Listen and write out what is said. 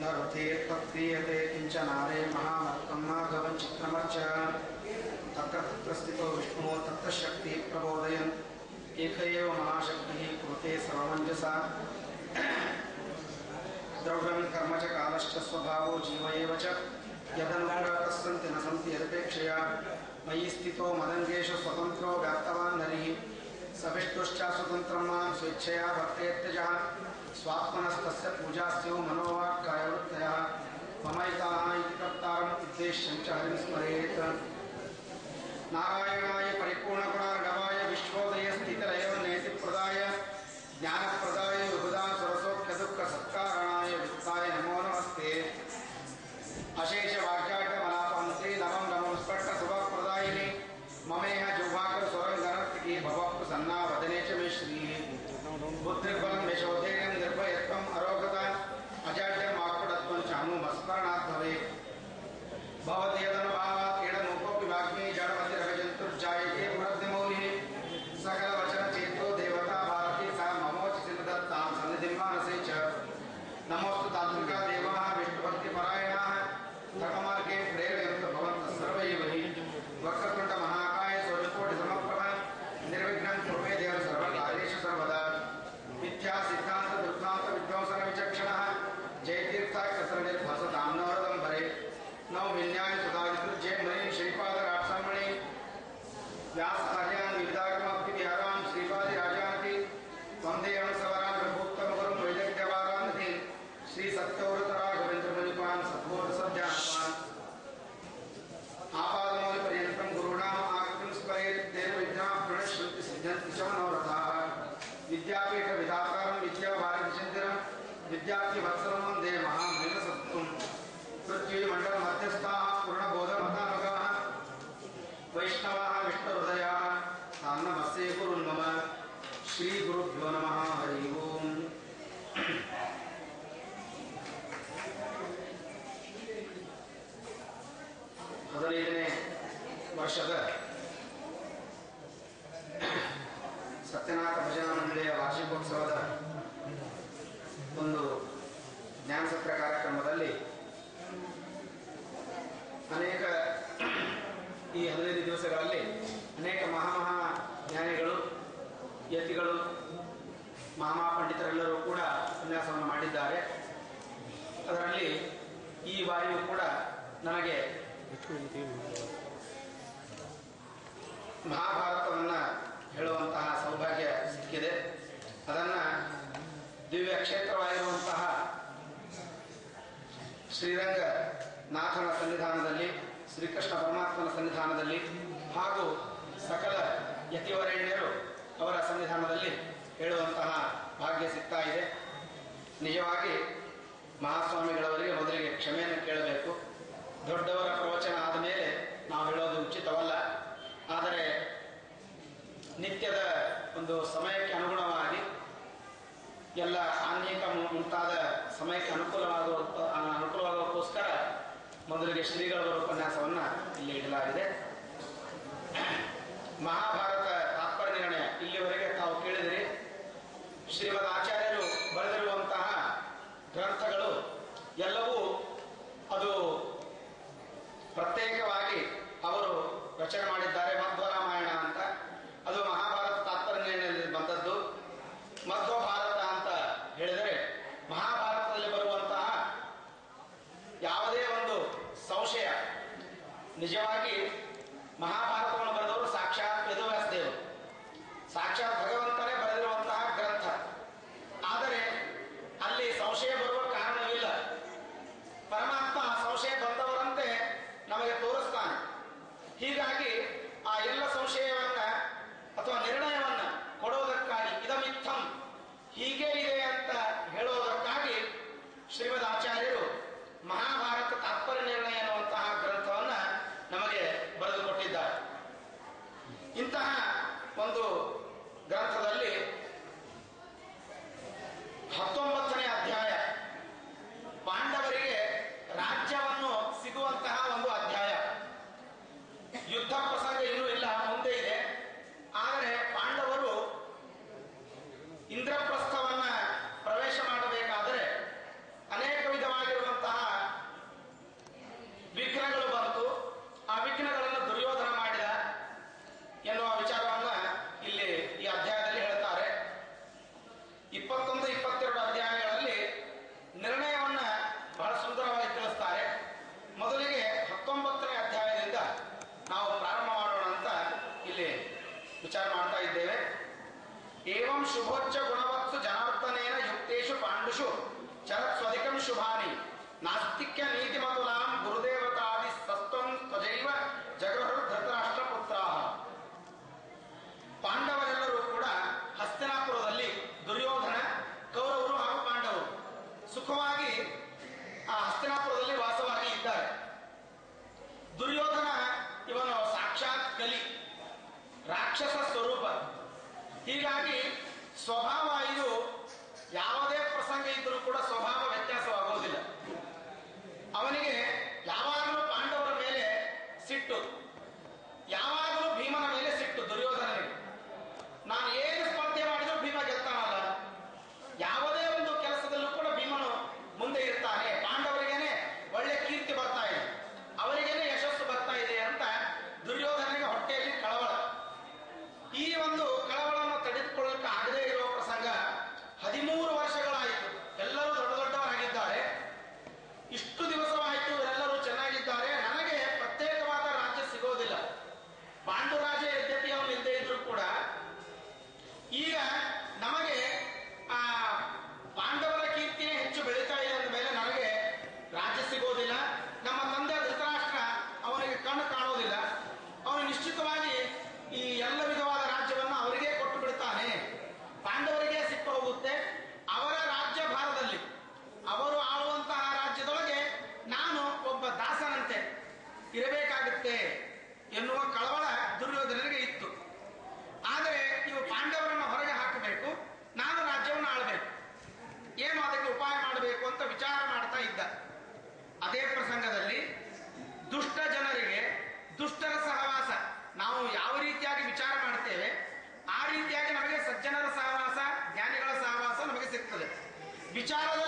धरते तत्क्रियते किंचनारे महामत्कम्मागमं चित्रमर्च तत्र तत्र स्थितो विष्णु तत्र शक्ति प्रबोधयन् एक एव महाशक्तिः कुरुते सर्वमञ्जसा द्रव्यं कर्म च कालश्च स्वभावो जीव एव च यदनुग्रहः सन्ति न सन्ति यदपेक्षया मयि स्थितो मदङ्गेषु स्वतन्त्रो व्याप्तवान् हरिः सविष्टुश्च स्वतन्त्रं मां स्वेच्छया भक्तेत्यजः स्वात्मनस्तस्य पूजास्यो मनोवाक्कायवृत्तयः ममैताः इति कर्तारम् उद्देश्यं च हरिं स्मरेत् नारायणाय परिपूर्णगुणार्णवाय विश्वोदयस्थितिलयो नेतिप्रदाय ज्ञानप्रदाय विबुधा सुरसौख्यदुःखसत्कारणाय वित्ताय नमो नमस्ते अशेषवाक्याटमलापहंसे नमं नमं स्पष्टसुभप्रदायिनि ममेह जुह्वाकरसुरङ्गनर्तिकी भवः प्रसन्ना वदने च मे श्रीः बुद्धिर्बलं यशोधैर्यं निर्भयत्वम् अरोगता अजाड्यम् आकुटत्वं च हनुमस्मरणात् भवेत् भवति यदनुभावात् क्रीडनोकोऽपि वाग्मी जडमतिरविजन्तुर्जायते पुनर्दिमौलिः सकलवचनचेतो देवता भारती सा ममोचि दत्तां सन्निधिं मानसे च नमोऽस्तु तात्विका देवाः विष्णुभक्तिपरायणाः धर्ममार्गे प्रेरयन्तु भवन्तः सर्व एव हि वक्रतुण्डमहाकाय सूर्यकोटिसमप्रभ निर्विघ्नं कुर्वे देव सर्वकार्येषु सर्वदा मिथ्या सिद्धान्त दुर्धान्त विध्वंसन विचक्षणः जयतीर्थाक्षरनिर्भासतां नवरदम्बरे नवमिन्याय सुधादिकृज्ये मणिं श्रीपादराट्समणि व्यासकार्यान् विविधागमविहारां श्रीपादिराजान्ति वन्देऽहं सवरान् प्रभुत्तमगुरुं वैदग्ध्यवारान्नतीन् श्रीसत्यव्रतराघवेन्द्रमुनिपान् सद्बोधसद्ध्यानपान् आपादमौलिपर्यन्तं गुरूणाम् आकृतिं स्मरेत् तेन विद्यां प्रणश्यन्ति सिद्ध्यन्ति च मनोरथाः विद्यापीठविधातारं विद्याभारतीचन्द्रं विद्यार्थिवत्सलं वन्दे महामहिमसत्त्वं पृथ्वीमण्डलमध्यस्थाः पूर्णबोधमतानुगाः वैष्णवाः विष्णुहृदयाः तान् नमस्ते कुरुन् मम श्रीगुरुभ्यो नमः हरि ओम् 15ನೇ ವರ್ಷದ ಸತ್ಯನಾಥ ಭಜನಾ ಮಂಡಳಿಯ ವಾರ್ಷಿಕೋತ್ಸವದ ಒಂದು ಜ್ಞಾನಸತ್ರ ಕಾರ್ಯಕ್ರಮದಲ್ಲಿ ಅನೇಕ ಈ 15 ದಿವಸಗಳಲ್ಲಿ ಅನೇಕ ಮಹಾ ಜ್ಞಾನಿಗಳು ಯತಿಗಳು ಮಹಾಪಂಡಿತರೆಲ್ಲರೂ ಕೂಡ ಉಪನ್ಯಾಸವನ್ನು ಮಾಡಿದ್ದಾರೆ. ಅದರಲ್ಲಿ ಈ ಬಾರಿಯೂ ಕೂಡ ನನಗೆ ಮಹಾಭಾರತವನ್ನು ಹೇಳುವಂತಹ ಸೌಭಾಗ್ಯ ಸಿಕ್ಕಿದೆ. ಅದನ್ನು ದಿವ್ಯ ಕ್ಷೇತ್ರವಾಗಿರುವಂತಹ ಶ್ರೀರಂಗನಾಥನ ಸನ್ನಿಧಾನದಲ್ಲಿ, ಶ್ರೀಕೃಷ್ಣ ಪರಮಾತ್ಮನ ಸನ್ನಿಧಾನದಲ್ಲಿ ಹಾಗೂ ಸಕಲ ಯತಿವರೇಣ್ಯರು ಅವರ ಸನ್ನಿಧಾನದಲ್ಲಿ ಹೇಳುವಂತಹ ಭಾಗ್ಯ ಸಿಗ್ತಾ ಇದೆ. ನಿಜವಾಗಿ ಮಹಾಸ್ವಾಮಿಗಳವರಿಗೆ ಮೊದಲಿಗೆ ಕ್ಷಮೆಯನ್ನು ಕೇಳಬೇಕು. ದೊಡ್ಡವರ ಪ್ರವಚನ ಆದ ಮೇಲೆ ನಾವು ಹೇಳೋದು ಉಚಿತವಲ್ಲ. ಆದರೆ ನಿತ್ಯದ ಒಂದು ಸಮಯಕ್ಕೆ ಅನುಗುಣವಾಗಿ ಎಲ್ಲ ಆನ್ಹಿಕ ಮುಂತಾದ ಸಮಯಕ್ಕೆ ಅನುಕೂಲವಾಗೋಕ್ಕೋಸ್ಕರ ಮೊದಲಿಗೆ ಶ್ರೀಗಳವರ ಉಪನ್ಯಾಸವನ್ನು ಇಲ್ಲಿ ಇಡಲಾಗಿದೆ. ಮಹಾಭಾರತ ತಾತ್ಪರ್ಯ ನಿರ್ಣಯ ಇಲ್ಲಿವರೆಗೆ ತಾವು ಕೇಳಿದಿರಿ. ಶ್ರೀಮದ್ ಆಚಾರ್ಯರು ಬರೆದಿರುವಂತಹ ಗ್ರಂಥಗಳು ಎಲ್ಲವೂ ಅದು ಪ್ರತ್ಯೇಕವಾಗಿ ಅವರು ರಚನೆ ಮಾಡಿದ್ದಾರೆ. ಮಧ್ವರಾಮಾಯಣ ಅಂತ ಅದು ಮಹಾಭಾರತ ತಾತ್ಪರ್ಯ ನಿರ್ಣಯದಲ್ಲಿ ಬಂದದ್ದು. ಮಧ್ವಭಾರತ ಅಂತ ಹೇಳಿದರೆ ಮಹಾಭಾರತದಲ್ಲಿ ಬರುವಂತಹ ಯಾವುದೇ ಒಂದು ಸಂಶಯ, ನಿಜವಾಗಿ ಮಹಾಭಾರತವನ್ನು ಬರೆದವರು ಸಾಕ್ಷಾತ್ ವೇದವ್ಯಾಸ ದೇವರು, ಸಾಕ್ಷಾತ್ ಭಗವಂತನೇ ಬರೆದಿರುವಂತಹ ಗ್ರಂಥ. ಆದರೆ ಅಲ್ಲಿ ಸಂಶಯ ಬರುವ ಕಾರಣವಿಲ್ಲ. ಪರಮಾತ್ಮ ಸಂಶಯ ಬಂದವರಂತೆ ನಮಗೆ ತೋರಿಸ್ತಾನೆ. ಹೀಗಾಗಿ ಆ ಎಲ್ಲ ಸಂಶಯವನ್ನ ಅಥವಾ ನಿರ್ಣಯವನ್ನ ಕೊಡೋದಕ್ಕಾಗಿ ಇದಮಿತ್ತಂ ಹೀಗೆ ಇದೆ ಅಂತ ಹೇಳೋದಕ್ಕಾಗಿ ಶ್ರೀಮದ್ ಆಚಾರ್ಯರು ಮಹಾಭಾರತ ತಾತ್ಪರ್ಯ ನಿರ್ಣಯ ಎನ್ನುವಂತಹ ಗ್ರಂಥವನ್ನ ನಮಗೆ ಬರೆದುಕೊಟ್ಟಿದ್ದಾರೆ. ನಾಸ್ತಿಕ್ಯ ನೀತಿಮತುಲಾಂ ಗುರುದೇವತಾದಿ ಸಸ್ತ್ವಂ ತ್ವಜೈವ ಜಗೃಹರು ಧೃತರಾಷ್ಟ್ರಪುತ್ರ. ಪಾಂಡವರೆಲ್ಲರೂ ಕೂಡ ಹಸ್ತಿನಾಪುರದಲ್ಲಿ ದುರ್ಯೋಧನ, ಕೌರವರು ಹಾಗೂ ಪಾಂಡವರು ಸುಖವಾಗಿ ಆ ಹಸ್ತಿನಾಪುರದಲ್ಲಿ ವಾಸವಾಗಿ ಇದ್ದಾರೆ. ದುರ್ಯೋಧನ ಇವನು ಸಾಕ್ಷಾತ್ ಕಲಿ, ರಾಕ್ಷಸ ಸ್ವರೂಪ. ಹೀಗಾಗಿ ಸ್ವಭಾವ ಇದು ಯಾವುದೇ ಪ್ರಸಂಗ ಇದ್ರೂ ಕೂಡ ಸ್ವಭಾವ ವ್ಯತ್ಯಾಸವಾಗುವುದಿಲ್ಲ. ಅವನಿಗೆ ಯಾವಾಗಲೂ ಪಾಂಡವರ ಮೇಲೆ ಸಿಟ್ಟು, ಯಾವಾಗಲೂ ಭೀಮನ ಮೇಲೆ ಸಿಟ್ಟು. ದುರ್ಯೋಧನಿಗೆ ನಾನು ಏನು ಸ್ಪರ್ಧೆ ಮಾಡಿದ್ರು ಭೀಮ ಗೆಲ್ತಾನಲ್ಲ, ಯಾವುದೇ ಒಂದು ಕೆಲಸದಲ್ಲೂ ಕೂಡ ಭೀಮನು ಮುಂದೆ ಇರ್ತಾನೆ, ಪಾಂಡವರಿಗೇನೆ ಒಳ್ಳೆ ಕೀರ್ತಿ ಬರ್ತಾ ಇದೆ, ಅವರಿಗೇನೆ ಯಶಸ್ಸು ಬರ್ತಾ ಇದೆ ಅಂತ ದುರ್ಯೋಧನಿಗೆ ಹೊಟ್ಟೆಯಲ್ಲಿ ಕಳವಳ. ಈ ಒಂದು ಕಳವಳವನ್ನು ತಡೆದುಕೊಳ್ಳಲಿಕ್ಕೆ ಆಗದೇ ಇರುವ ಪ್ರಸಂಗ 13 ವರ್ಷಗಳಾಯಿತು. ಎಲ್ಲರೂ ದೊಡ್ಡ ದೊಡ್ಡವರಾಗಿದ್ದಾರೆ, ಇಷ್ಟು ದಿವಸವಾಯಿತು, ಇವರೆಲ್ಲರೂ ಚೆನ್ನಾಗಿದ್ದಾರೆ, ನನಗೆ ಪ್ರತ್ಯೇಕವಾದ ರಾಜ್ಯ ಸಿಗೋದಿಲ್ಲ. ಪಾಂಡುರಾಜ ಯದ್ಯಪಿ ಅವನು ಇಲ್ಲದೆ ಇದ್ರು ಕೂಡ ಈಗ ನಮಗೆ ಆ ಪಾಂಡವರ ಕೀರ್ತಿನೇ ಹೆಚ್ಚು ಬೆಳೀತಾ ಇದೆ ಅಂದ ಮೇಲೆ ನನಗೆ ರಾಜ್ಯ ಸಿಗೋದಿಲ್ಲ. ನಮ್ಮ ತಂದೆ ಧೃತರಾಷ್ಟ್ರ ಅವನಿಗೆ ಕಣ್ಣು ಕಾಣೋದಿಲ್ಲ, ಅವನು ನಿಶ್ಚಿತವಾಗಿ ಈ ಎಲ್ಲ ವಿಧವಾದ ರಾಜ್ಯವನ್ನು ಅವರಿಗೆ ಕೊಟ್ಟು ಬಿಡ್ತಾನೆ, ಪಾಂಡವರಿಗೆ ಸಿಟ್ಟು ಹೋಗುತ್ತೆ. ಅವರ ರಾಜ್ಯ ಭಾರದಲ್ಲಿ ಅವರು ಆಳುವಂತಹ ರಾಜ್ಯದೊಳಗೆ ನಾನು ಒಬ್ಬ ದಾಸನಂತೆ ಇರಬೇಕಾಗುತ್ತೆ ಎನ್ನುವ ಕಳವಳ ದುರ್ಯೋಧನನಿಗೆ ಇತ್ತು. ಆದರೆ ಇವು ಪಾಂಡವರನ್ನು ಹೊರಗೆ ಹಾಕಬೇಕು, ನಾನು ರಾಜ್ಯವನ್ನು ಆಳಬೇಕು, ಏನು ಅದಕ್ಕೆ ಉಪಾಯ ಮಾಡಬೇಕು ಅಂತ ವಿಚಾರ ಮಾಡ್ತಾ ಇದ್ದ. ಅದೇ ಪ್ರಸಂಗದಲ್ಲಿ ದುಷ್ಟ ಜನರಿಗೆ ದುಷ್ಟರ ಸಹವಾಸ, ನಾವು ಯಾವ ರೀತಿಯಾಗಿ ವಿಚಾರ ಮಾಡ್ತೇವೆ ಆ ರೀತಿಯಾಗಿ ನಮಗೆ ಸಜ್ಜನರ ಸಹವಾಸ, ಜ್ಞಾನಿಗಳ ಸಹವಾಸ ನಮಗೆ ಸಿಗ್ತದೆ. ವಿಚಾರದ